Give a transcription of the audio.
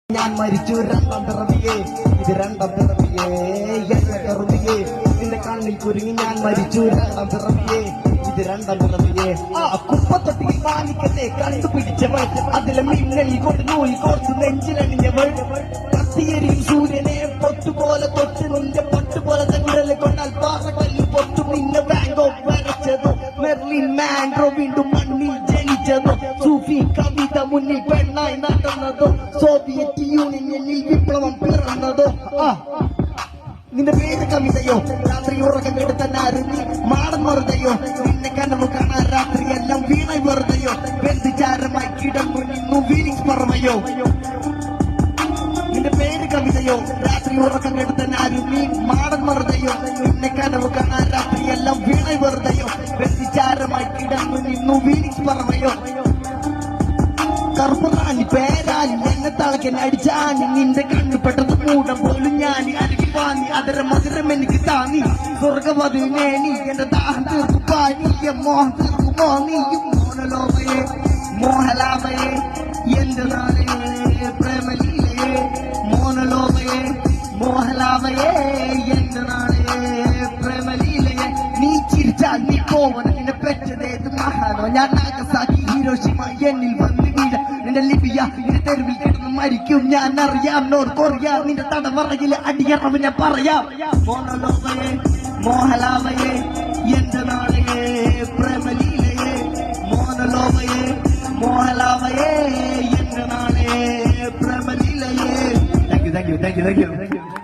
ഞാൻ മരിച്ചു രണ്ടാം പിറവിയെ, ഇത് രണ്ടാം പിറവിയെ, എന്നെ കറുതിയെ, നിന്റെ കണ്ണിൽ കുരുങ്ങി ഞാൻ മരിച്ചു രണ്ടാം പിറവിയെ, ഇത് രണ്ടാം പിറവിയെ. ആ കുപ്പത്തൊട്ടിയിൽ മാണിക്കത്തെ കണ്ടുപിടിച്ചവൾ, അതിലെ മിന്നലിൽ കൊണ്ട് നൂൽ കോർത്തു നെഞ്ചിലണിഞ്ഞവൾ, കത്തിയെരിയും സൂര്യനെ പൊട്ടുപോലെ തൊട്ട് നിന്റെ പൊട്ടുപോലെ തങ്ങളെ കൊണ്ടാൽ പാറകല്ലിൽ പൊട്ടു നിന്നെ വാങ്കോ വരച്ചതോ, മെർലിൻ മാൻഡ്രോ വീണ്ടും മണ്ണിൽ ജനിച്ചതോ, സൂഫി കവിത മുന്നിൽ പെണ്ണായി നടന്നതോ, സോവിയറ്റ് യൂണിയനിൽ വിപ്ലവം പിറന്നതോ. നിന്റെ പേര് കവിതയോ, രാത്രി ഉറക്കം കെടുത്തന്നാരും നീ മാടൻ വെറുതെയോ, നിന്നെ കനവ് കാണാൻ രാത്രിയെല്ലാം വീണ വെറുതെയോ, ബന്ധിചാരമായി കിടന്നു നിന്നു ഫീലിംഗ്സ് പറവയോ. നിന്റെ പേര് കവിതയോ, രാത്രി ഉറക്കം കെടുത്തന്നാരും നീ മാടൻ വെറുതെയോ, നിന്നെ കനവ് കാണാൻ രാത്രിയെല്ലാം വീണ വെറുതെയോ, ബന്ധിചാരമായി കിടന്നു നിന്നു ഫീലിംഗ്സ് പറവയോ. കറുപ്പറാണി പേരാനി എന്നെ തളക്കൻ അടിച്ചാനി, നിന്റെ കണ്ണു പെട്ടത് മൂടം പോലും ഞാൻ അരുകി വാങ്ങി, അതര മധുരം എനിക്ക് താങ്ങി, സ്വർഗവധുനേനി എന്റെ ദാഹം തീർക്കു പാനി, മോഹം തീർക്കുമോ നീയും മോനലോമയെ മോഹലാമയെ, എന്റെ നാളെ പ്രേമലീലയെ മോനലോമയെ മോഹലാമയെ, എന്റെ നാളെ പ്രേമലീലയെ. നീ ചിരിച്ചാൽ നീ പോവന, നിന്നെ പെറ്റതേത് മഹാനോ, ഞാൻ നാഗസാക്കി ഹിരോഷിമ എന്നിൽ വന്ന് വീഴ, നിന്റെ ലിബിയ നിന്റെ തെരുവിൽ കിടന്ന് മരിക്കും ഞാൻ അറിയാം, നോർത്ത് കൊറിയ നിന്റെ തടവറയില് അടിയറവ് ഞാൻ പറയാം. മോനലോമയെ മോഹലാമയെ, എന്റെ നാളെ പ്രേമലീലയെ മോനലോമയെ മോഹലാമയെ, എന്റെ നാളെ പ്രേമലീലയെ. Thank you thank you thank you thank U.